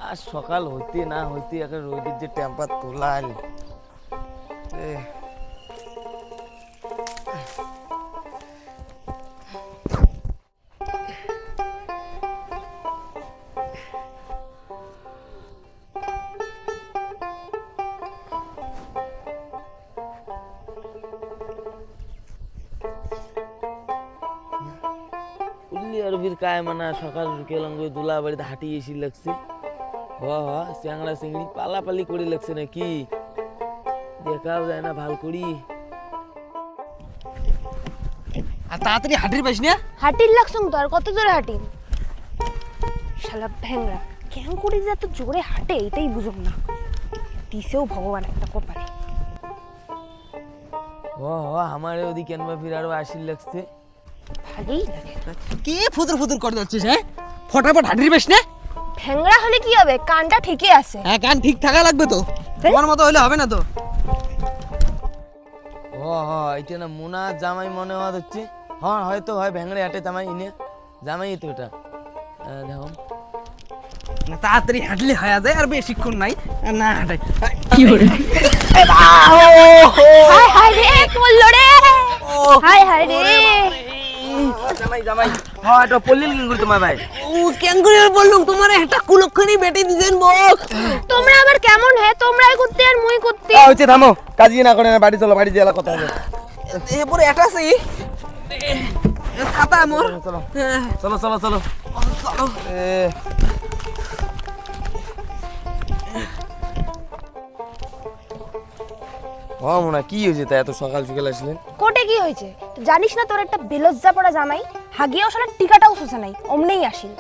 আর সকাল হইতে না হইতে এখন রোদের যে টেম্পার তোলাল আর ফির কায় মানা সকাল কেলাম করে দুলা বাড়িতে হাঁটি এসি লাগছে চ্যাংড়া চিংড়ি পালাপালি করে লাগছে নাকি দেখাও যায় না ভাল করি আর তাড়াতাড়ি হাঁটির পাইস না হাঁটির লাগছং তো আর কত জোরে হাঁটি শালা ভ্যাংরা কেন করে যে এত জোরে হাঁটে এটাই বুঝুম না দিছেও ভগবান একটা কপালে আমার ওদিকে কেন ফির আরো আসির লাগছে ভালোই লাগে কে ফুতুর ফুতুর করে যাচ্ছিস হ্যাঁ ফটাফট হাঁটির পাইস না ভ্যাংরা হলে কি হবে কানটা ঠিকই আছে হ্যাঁ কান ঠিক থাকা লাগবে তো তোমার মতো হলে হবে না তো এটা না মুনা জামাই মনে হচ্ছে হ্যাঁ হয়তো হয় ভ্যাংড়ে হাটে জামাই ইনে জামাই তো এটা দেখো তাড়াতাড়ি হাঁটলে হয়ে যায় আর বেশিক্ষণ নাই আর না হাঁটাই কি হলো হায় হায় রে বললো রে হায় হায় রে জামাই জামাই হ্যাঁ এটা পল্লিল কিঙ্গুরি তোমার ভাই ক্যাঙ্গুরি বললুম তোমার একটা কুলক্ষণী বেটি দিছেন বক তোমরা আবার কেমন হে তোমরাই কুত্তি আর মুই কুত্তি হচ্ছে থামো কাজ না করে না বাড়ি চলো বাড়ি যেলা কথা হবে এরপরে এটাছি ছাতা মোর চলো চলো চলো চলো চলো মোনা কি হয়েছে তা এত সকাল সকাল আসলেন কোটে কি হয়েছে তুই জানিস না তোর একটা বেলজ্জা পড়া জামাই হাগিয়েও শালা টিকাটাও সোসা নাই অমনেই আসিল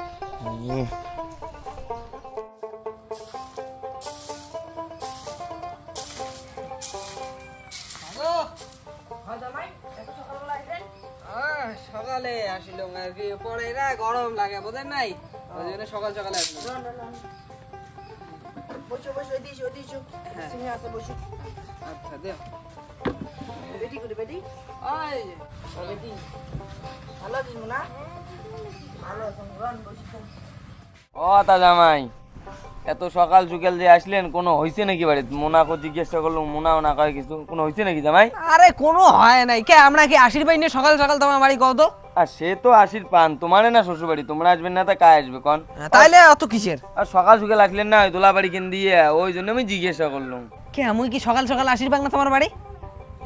সকালে আসিল আর কি পরে না গরম লাগে বোঝেন নাই ওই জন্য সকাল সকালে আসলো বসো বসো এদিকে ওদিকে সিনে আছে বসো আচ্ছা দে বেটি করে বেটি ওই বেটি ভালো দিন না ভালো সংগ্রাম বসো তা জামাই এত সকাল সকাল যে আসলেন কোনো হইছে নাকি বাড়িতে মোনাকে জিজ্ঞাসা করলো মোনাও না করে কিছু কোনো হইছে নাকি জামাই আরে কোনো হয় নাই কে আমরা কি আশির পাই নিয়ে সকাল সকাল তোমার বাড়ি কত আর সে তো আশির পান তোমারে না শ্বশুর বাড়ি তোমরা আসবেন না তা কায় আসবে কোন তাইলে অত কিসের আর সকাল সকাল আসলেন না ওই দোলা বাড়ি কিন দিয়ে ওই জন্য আমি জিজ্ঞাসা করলাম কে আমি কি সকাল সকাল আশির পাক না তোমার বাড়ি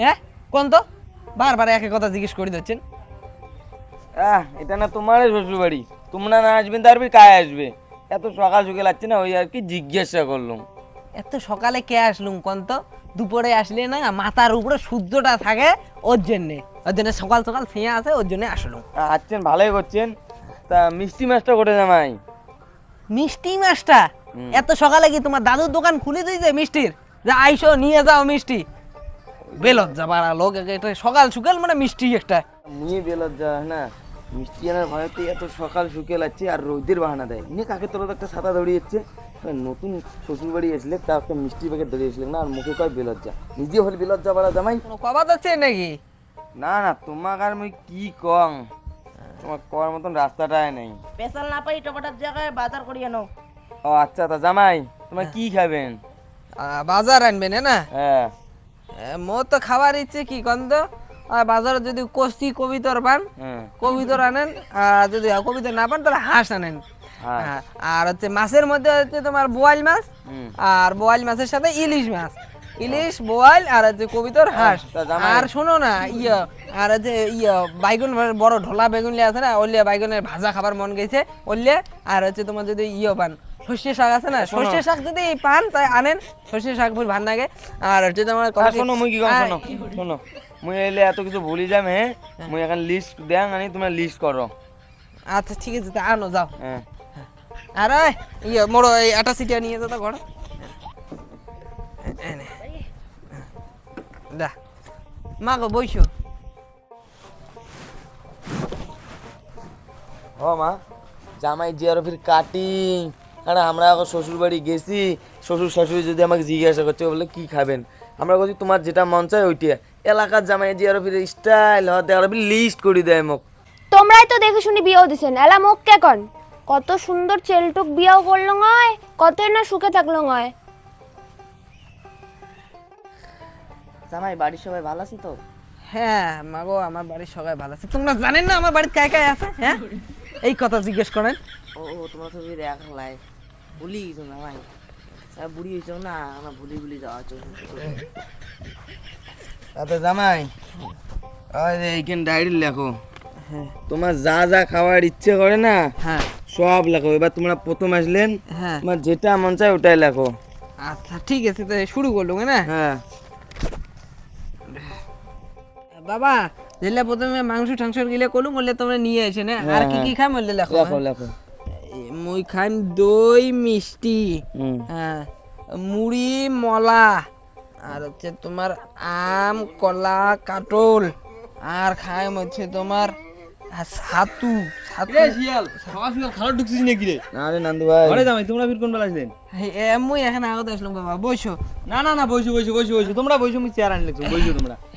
হ্যাঁ কোন তো বারবার একই কথা জিজ্ঞেস করে দিচ্ছেন এটা না তোমারই শ্বশুর বাড়ি তোমরা না আসবেন তার কায় আসবে এত সকাল সকাল আসছে না ওই আর কি জিজ্ঞাসা করলাম এত সকালে কে আসলুম কোন তো দুপুরে আসলে না মাথার উপরে সূর্যটা থাকে ওর জন্যে সকাল সকাল ছেঁয়ে আছে ওর জন্য আসলুম আসছেন ভালোই করছেন তা মিষ্টি মাছটা করে জামাই মিষ্টি মাছটা এত সকালে কি তোমার দাদুর দোকান খুলে দিয়েছে মিষ্টির যে আইসো নিয়ে যাও মিষ্টি বেলজ্জা বাড়া লোক এটা সকাল সকাল মানে মিষ্টি একটা নিয়ে বেলজ্জা না মিষ্টি আনার ভয়তে এত সকাল সকাল আছে আর রোদের বাহানা দেয় নিয়ে কাকে তোর একটা ছাতা দৌড়িয়েছে নতুন শ্বশুর বাড়ি এসলে তা একটা মিষ্টি প্যাকেট দৌড়িয়েছিলেন না আর মুখে কয় বেলজ্জা নিজে হল বেলজ্জা বাড়া জামাই কোনো কবাদ আছে নাকি না না তোমাকে আর মুই কি কং তোমার করার মতন রাস্তাটাই নেই পেশাল না পাই টপাটার জায়গায় বাজার করিয়ে নাও ও আচ্ছা তা জামাই তোমার কি খাবেন বাজার আনবেন না হ্যাঁ মোর তো খাবার ইচ্ছে কি কন্দ বাজারে যদি কষি কবিতর পান কবিতর আনেন আর যদি কবিতর না পান তাহলে হাঁস আনেন আর হচ্ছে মাছের মধ্যে হচ্ছে তোমার বোয়াল মাছ আর বোয়াল মাছের সাথে ইলিশ মাছ ইলিশ বোয়াল আর হচ্ছে কবিতর হাঁস আর শোনো না আর হচ্ছে বাইগুন বড় ঢোলা বেগুন লিয়ে আছে না ওলিয়া বাইগুনের ভাজা খাবার মন গেছে ওলিয়া আর হচ্ছে তোমার যদি পান সর্ষে শাক আছে না সর্ষে শাক যদি পান তাই আনেন সর্ষে শাক ফুল ভান লাগে আর হচ্ছে তোমার শোনো মুই কি কম শোনো শোনো মুই এলে এত কিছু ভুলি যাম হ্যাঁ মুই এখন লিস্ট দেন আনি তোমরা লিস্ট করো আচ্ছা ঠিক আছে আনো যাও হ্যাঁ আরে মোড়ো এই আটা সিটিয়া নিয়ে যাও তো ঘর দা মা গো বইসো মা জামাই যে আর ফির কাটিং কারণ আমরা এখন শ্বশুর বাড়ি গেছি শ্বশুর শাশুড়ি যদি আমাকে জিজ্ঞাসা করছে বলে কি খাবেন আমরা বলছি তোমার যেটা মন চায় ওইটা এলাকার জামাই যে আর ফির স্টাইল হতে আর লিস্ট করে দেয় মুখ তোমরাই তো দেখে শুনি বিয়েও দিছেন এলা মুখ কে কোন কত সুন্দর চেলটুক বিয়াও করলো নয়, কতই না সুখে থাকলো নয়। জামাই বাড়ির সবাই ভালো আছে তো? হ্যাঁ মাগো, আমার বাড়ির সবাই ভালো আছে। তোমরা জানেন না আমার বাড়িতে কায় আছে? হ্যাঁ, এই কথা জিজ্ঞেস করেন। ও তোমরা তো একলাই ভুলি গেছো জামাই, বুড়ি হয়েছো না, আমরা ভুলি ভুলি যাওয়া আচ্ছা জামাই, ওই যে এইখানে ডায়েরি লেখো, তোমার যা যা খাওয়ার ইচ্ছে করে না হ্যাঁ সব লেখো। এবার তোমরা প্রথম আসলেন, হ্যাঁ তোমার যেটা মন চায় ওটাই লেখো। আচ্ছা ঠিক আছে, তো শুরু করলুম না। হ্যাঁ বাবা যেলে প্রথমে মাংস টাংস গিলে করলুম, বললে তোমরা নিয়ে এসে না, আর কি কি খাই বললে লেখো। লেখো লেখো। মুই খাই দই মিষ্টি, হুম। হ্যাঁ মুড়ি মলা, আর হচ্ছে তোমার আম কলা কাটল, আর খাই হচ্ছে তোমার ছাতু ছাতু। না রে নান্দু ভাই, মুই এখানে আগত আসলাম বাবা, বসো।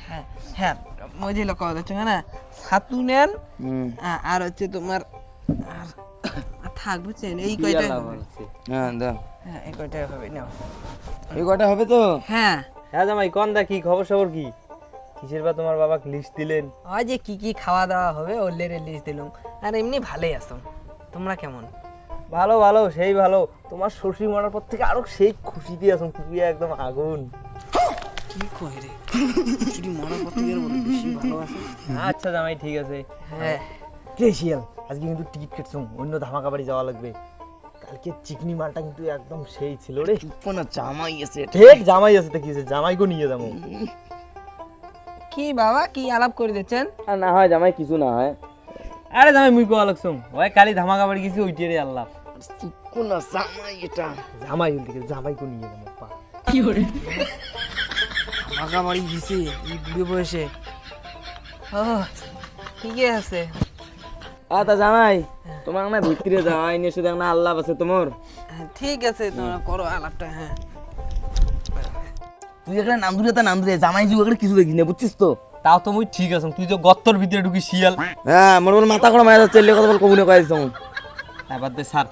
হ্যাঁ হ্যাঁ মই যে লোক হচ্ছে না, ছাতু নেন, হুম। আর হচ্ছে তোমার আর থাক বুঝছেন, এই কয়টাই হবে। হ্যাঁ দাও, হ্যাঁ এই কয়টাই হবে, নাও। এই কটা হবে তো? হ্যাঁ হ্যাঁ জামাই কোন দা কি খবর সবর কি, কিসের বা তোমার বাবা লিস্ট দিলেন? ওই যে কি কি খাওয়া দাওয়া হবে ওলের লিস্ট দিলাম, আর এমনি ভালোই আছো। তোমরা কেমন? ভালো ভালো সেই ভালো, তোমার শ্বশুর মরার পর থেকে আরো সেই খুশিতে আছো, খুবই একদম আগুন। কি কই রে, চুরি মরার পর থেকে বলে বেশি ভালো আছে। আচ্ছা জামাই ঠিক আছে। হ্যাঁ কে শিয়াল, আজকে কিন্তু টিকিট কেটেছো, অন্য ধামাকা বাড়ি যাওয়া লাগবে। কালকে চিকনি মালটা কিন্তু একদম সেই ছিল রে। কোনো জামাই আছে? ঠিক জামাই আছে তো কি হয়েছে, জামাইকে নিয়ে যাবো। কি বাবা কি আলাপ করে দিচ্ছেন? আর না হয় জামাই, কিছু না হয়। আরে জামাই মুই কোয়া লাগছো, ওই কালি ধামাকা বাড়ি গেছি ওইটারে আল্লাহ। কোন জামাই এটা? জামাই বলতে জামাইকে নিয়ে যাবো পা। কি করে মাগামারি গেছি এই বুড়ো বয়সে? ও ঠিকই আছে। আচ্ছা জামাই, তোমার না ভিতরে যাওয়া নিয়ে শুধু না আল্লাহ আছে তোমার। হ্যাঁ, ঠিক আছে তোমরা করো আলাপটা। হ্যাঁ তুই একটা নান্দুরে তা নান্দুরে, জামাই যুগ একটা কিছু দেখিস না, বুঝছিস তো? তাও তো মুই ঠিক আছো, তুই তো গত্তর ভিতরে ঢুকি শিয়াল। হ্যাঁ মোর বলে মাথা করে মারা যাচ্ছে, কথা বল কবুনে কয়েছ। এবার দে স্যার,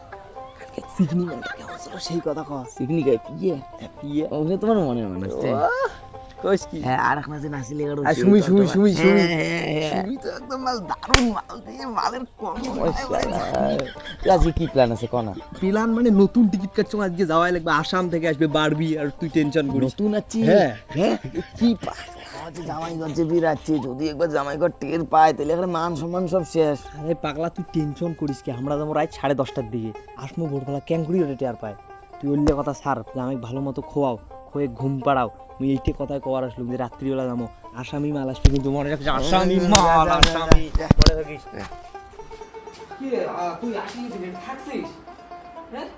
সিকনি মানে কেমন ছিল সেই কথা কহ। সিকনি গায় পিয়ে পিয়ে ওখানে তোমার মনে মনে কইস কি? হ্যাঁ আর এক মাসে নাচি লেগার আর সুমি সুমি সুমি সুমি সুমি তো একদম মাল দারুণ মাল দিয়ে মালের কম। আজকে কি প্ল্যান আছে কনা? প্ল্যান মানে নতুন টিকিট কাটছো, আজকে যাওয়াই লাগবে, আসাম থেকে আসবে বারবি, আর তুই টেনশন করিস। নতুন আছি? হ্যাঁ। হ্যাঁ কি জামাই ঘর যে বিরাচ্ছে, যদি একবার জামাই ঘর টের পায় তাহলে এখানে মান সম্মান সব শেষ। আরে পাগলা তুই টেনশন করিস কি, আমরা যাবো রাত 10:30টার দিকে, আসমো ভোরবেলা ক্যাঙ্কুরি ওটা টের পায়। তুই ওইলে কথা সার, জামাই ভালো মতো খোয়াও, খোয়ে ঘুম পাড়াও। মুই এইটে কথায় কবার আসলাম যে রাত্রিবেলা যাবো, আসামি মাল আসবে কিন্তু মনে রাখিস, আসামি মাল আসামি মনে রাখিস। কি রে তুই আসলি দিন থাকছিস? হ্যাঁ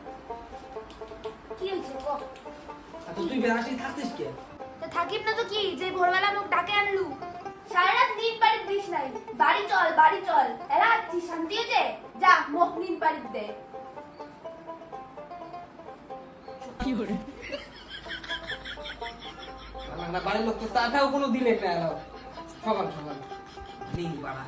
কি হয়েছে ক? তুই বেরাসি থাকছিস কে? তা থাকিব না তো কি, যে ভোরবেলা মোক ডাকে আনলু, সারা রাত নিন পাড়ি দিস নাই, বাড়ি চল বাড়ি চল, এরা আছি শান্তি হয়েছে, যা মোক নিন পাড়ি দে। কি করে না বাড়ির লোক তো তাটাও কোনো দিলে না, এলো সকাল সকাল নিন বাড়া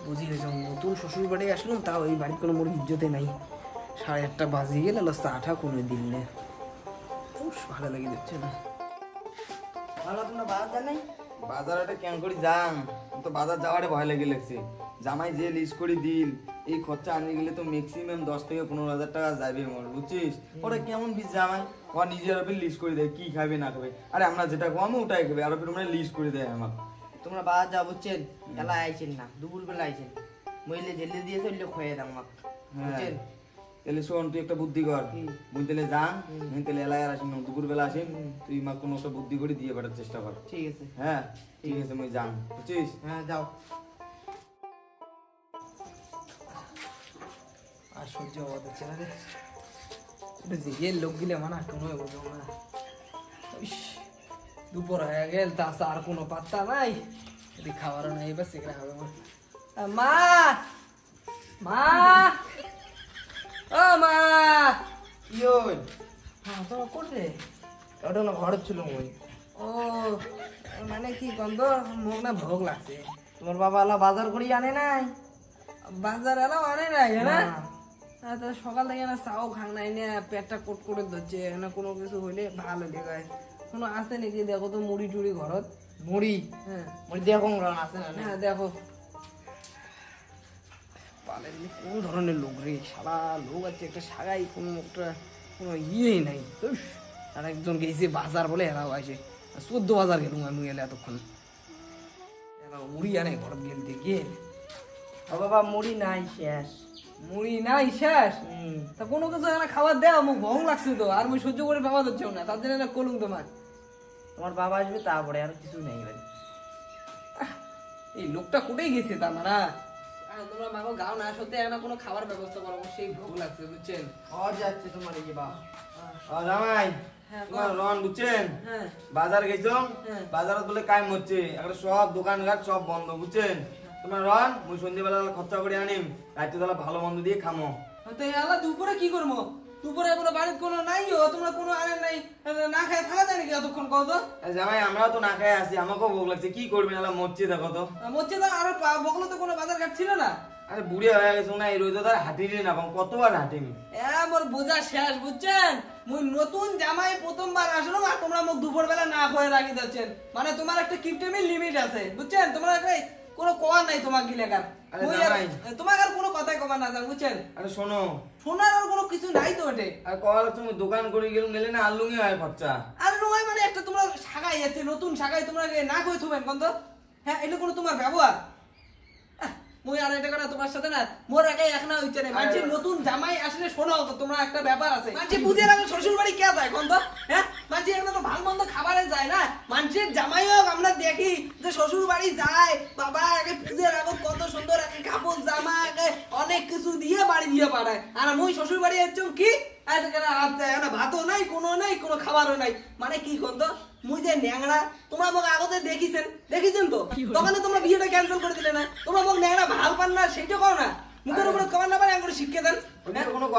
বুঝি গেছ। নতুন শ্বশুর বাড়ি আসলাম, তাও এই বাড়ির কোনো মোর ইজ্জতে নাই। 8:30 বাজে গেলে আঠা কোনো দিন নেই, ভালো লাগে দিচ্ছে না। বাজারটা কেন করি যাম, তো বাজার যাওয়ারে ভয় লেগে লাগছে। জামাই যে লিস্ট করে দিল, এই খরচা আনিয়ে গেলে তো ম্যাক্সিমাম 10 থেকে 15,000 টাকা যাবে মোর, বুঝছিস? ওরা কেমন বিষ জামাই, ও নিজের ওপর লিস্ট করে দেয় কি খাবে না খাবে। আরে আমরা যেটা খাবো ওটাই খাবে, আর ওপর মানে লিস্ট করে দেয় আমার। তোমরা বাজার যাও বুঝছেন, এলা আইছেন না, দুপুর বেলা আইছেন, মহিলে জেলে দিয়ে চললে খয়ে দাম আমাকে, বুঝছেন? তাহলে শোন, তুই একটা বুদ্ধি কর, মুই তাহলে যান, মুই তাহলে এলাকায় আসিম না, দুপুর বেলা আসিম, তুই মা কোনো একটা বুদ্ধি করে দিয়ে বেড়ার চেষ্টা কর। ঠিক আছে। হ্যাঁ ঠিক আছে, মুই যান, বুঝছিস? হ্যাঁ যাও। আর সহ্য হওয়া যাচ্ছে না রে, ওটা যে লোক গিলে মানা কোনো বুঝো না। ইস, দুপুর হয়ে গেল, তা আর কোনো পাত্তা নাই, যদি খাওয়ারও নাই, এবার সেখানে হবে মা মা ও মা। ইয়োন হ্যাঁ তোমার কোটে ওটা না ঘর ছিল মুই। ও মানে কি গন্ধ, মুখ না ভোগ লাগছে। তোমার বাবা এলা বাজার করি আনে নাই? বাজার এলাও আনে নাই না? তো সকাল থেকে না চাও খাং নাই না, পেটটা কোট করে ধরছে না, কোনো কিছু হইলে ভালো লেগায়। কোনো আছে নাকি দেখো তো, মুড়ি টুড়ি ঘরত? মুড়ি? হ্যাঁ মুড়ি দেখো রান আছে না? হ্যাঁ দেখো। পালের কোন ধরনের লোক রে, সারা লোক আছে একটা সাগাই, কোনো একটা কোনো ইয়েই নাই। উফ, আর একজন গেছে বাজার বলে এরাও আসে, 14 বাজার গেলুম আমি এলে এতক্ষণ। এরাও মুড়ি আনে ঘর গেল দেখে। ও বাবা মুড়ি নাই, শেষ। মুড়ি নাই শেষ? তা কোনো কিছু এখানে খাবার দেওয়া মুখ ভং লাগছে তো, আর মুই সহ্য করে পাওয়া যাচ্ছে না, তার জন্য কলুম তোমার। তোমার বাবা আসবে তারপরে, আর কিছু নেই এবারে। এই লোকটা কোথায় গেছে তার মানে? তোমরা মাগো গাও না, সত্যি এখন কোনো খাবার ব্যবস্থা করো, সেই ভোগ লাগছে বুঝছেন। যাচ্ছে তোমার এই যে বাবা। জামাই হ্যাঁ, তোমার রন বুঝছেন, হ্যাঁ বাজার গেছো, হ্যাঁ। বাজারত বলে কাম হচ্ছে, একটা সব দোকানঘাট সব বন্ধ বুঝছেন। তোমার রন মুই সন্ধ্যেবেলা খরচা করে আনিম, রাত্রে তাহলে ভালো মন্দ দিয়ে খামো। তো এলা দুপুরে কি করবো? দুপুরে কোনো বাড়িতে কোনো নাই, তোমরা কোনো আনেন নাই, না খায় থাকা যায় নাকি এতক্ষণ কত? জামাই আমরাও তো না খাই আছি, আমাকেও ভোগ লাগছে, কি করবেন এলা মরছে দেখো তো। মরছে তো, আর বকলো তো কোনো বাজার ঘাট ছিল না। আরে বুড়ে হয়ে গেছো না, এই রোদে তো আর হাঁটিনি না, কতবার হাঁটিনি। মোর বোঝা শেষ বুঝছেন। মুই নতুন জামাই প্রথমবার আসলাম, আর তোমরা মুখ দুপুর বেলা না করে রাখি দিচ্ছেন। মানে তোমার একটা কিপটেমির লিমিট আছে বুঝছেন, তোমার একটা কোনো কমার নাই তোমার গিলেকার। আরে জামাই। তোমার আর কোনো কথাই কমার না যায় বুঝছেন। আরে শোনো, শোনার আর কোনো কিছু নাই তো ওটে। আর কল তুমি দোকান করে গেলে মেলে না আলুঙে হয় খরচা। আর নয় মানে একটা তোমরা শাখাই আছে, নতুন শাখায় তোমরা না করে থুবেন কত? হ্যাঁ, এটা কোনো তোমার ব্যবহার? মুই আর এটা করে তোমার সাথে না, মোর আগে এখনো হইছে না। মাঝে নতুন জামাই আসলে শোনো তো, তোমরা একটা ব্যাপার আছে। মাঝে বুঝে রাখো শ্বশুর বাড়ি কে যায় কত? হ্যাঁ, মাঝে এখনো তো ভালো মন্দ খাবারে যায় না। মানুষের জামাইও আমরা দেখি যে শ্বশুর বাড়ি যায়, বাবা আগে পুজে রাখো কত সুন্দর আগে কাপড় জামা আগে অনেক কিছু দিয়ে বাড়ি দিয়ে পাঠায়। আর মুই শ্বশুর বাড়ি যাচ্ছি কি ভাতও নাই, কোনো খাবারও নাই। মানে কি করতো মুই যে ন্যাংরা, তোমরা মোক আগতে দেখিছেন তো, তখন তোমরা বিয়েটা ক্যান্সেল করে দিলে না। তোমরা মোক ন্যাংরা ভাল পান না, সেইটা করো না। মুখের উপরে কমান না পারে করে শিক্ষা দেন।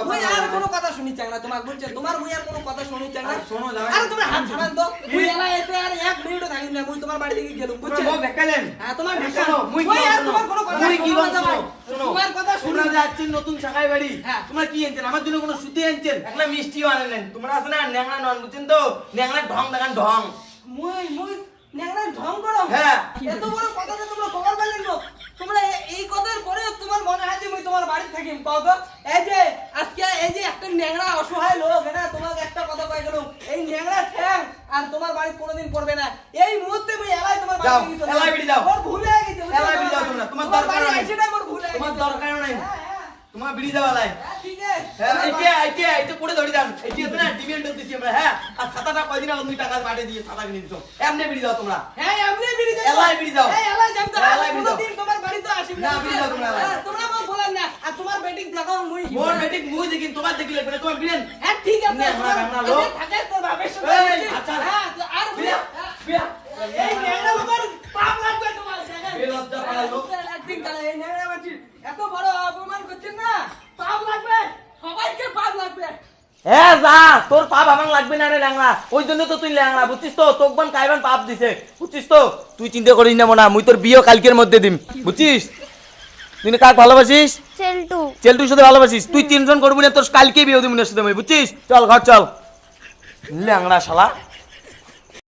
মুই আর কোনো কথা শুনি চাই না তোমার বলছেন, তোমার মুই আর কোনো কথা শুনি চাই না। শোনো জামাই, আরে তোমরা হাত ছাড়ান তো, মুই এলা এতে আর 1 মিনিটও থাকি না, মুই তোমার বাড়ি থেকে গেলুম বুঝছেন। মুখ দেখালেন। হ্যাঁ, তোমার শোনো, মুই মুই আর তোমার কোনো কথা মুই কি শুনবো না শোনো, ভাই। শোনো, তোমার কথা শুনি তোমরা না। যাচ্ছেন নতুন শাখায় বাড়ি, হ্যাঁ। তোমরা কি আনছেন? আমার জন্য কোনো সুতি আনছেন, একটা মিষ্টিও আনেন। তোমরা আছে না ন্যাংরা নন বুঝছেন তো, ন্যাংরা ঢং দেখান ঢং। মুই ন্যাংরা ঢং করো? হ্যাঁ। এত বড় কথাটা তোমরা কবার পাইলেন গো? তোমরা এই কথার পরেও তোমার মনে হয় যে মুই তোমার বাড়ি থাকি পাও তো? এই যে আজকে এই যে একটা ন্যাংরা অসহায় লোক, এটা তোমাকে একটা কথা কই গেল, এই ন্যাংরা ঠ্যাং আর তোমার বাড়ি কোনোদিন পড়বে না। এই মুহূর্তে মুই এলাই তোমার যাও, বাড়ি গেছি। এলাই বেরিয়ে যাও। ওর ভুল হয়ে গেছে। এলাই বেরিয়ে যাও তোমরা, তোমার দরকার বাড়ি নাই। আইছে না, মোর ভুল হয়ে তোমার গেছে। দরকারও নাই, হ্যাঁ, হ্যাঁ, তোমার বিড়ি দেওয়ালাই। হ্যাঁ, ঠিক আছে। এইটা পড়ে ধরে যান, এইটি আছে না ডিমান্ড দিচ্ছি আমরা। হ্যাঁ, আর ছাতাটা কয়দিন আগে 2 টাকা বাটে দিয়ে ছাতা কিনে দিছো, এমনি বিড়ি দাও তোমরা। হ্যাঁ, এমনি বিড়ি যাও। এলাই বিড়ি যাও। এই এলাই যাও তো। এলাই বিড়ি যাও। কোনদিন তোমার বাড়ি তো আসিব না, বিড়ি যাও তোমরা এলাই। হ্যাঁ, তোমরা মোক বলেন না, আর তোমার বেটিং দেখাও মুই। মোর মেটিক মুই দেখিন, তোমার দেখিলে পরে তোমার বিড়েন। হ্যাঁ, ঠিক আছে। ন্যাংরা তোমার ন্যাংরা লোক। থাকে তোর বাপের সাথে এই, হয়েছে। আচ্ছা। হ্যাঁ, তো আর বিয়া, বিয়া। এই ন্যাংরা লোকের পাপ লাগবে তোমার, দেখেন। বেলজ্জা পাড়ার লোক। একদিন কালে এই ন্যাংরা বাচ্চি এত বড় অপমান করছেন না, পাপ লাগবে, সবাইকে পাপ লাগবে। হ্যাঁ যা, তোর পাপ আমার লাগবে না রে ল্যাংড়া, ওই জন্য তো তুই ল্যাংড়া বুঝছিস তো, তোকবান কাইবান পাপ দিছে বুঝছিস তো। তুই চিন্তা করিস না মোনা, মুই তোর বিয়ে কালকের মধ্যে দিম বুঝছিস। তুই না কাক ভালোবাসিস? চেল্টু। চেলটুর সাথে ভালোবাসিস, তুই টেনশন করবি না, তোর কালকে বিয়ে দিবি না সাথে, বুঝছিস। চল ঘর চল, ল্যাংড়া শালা।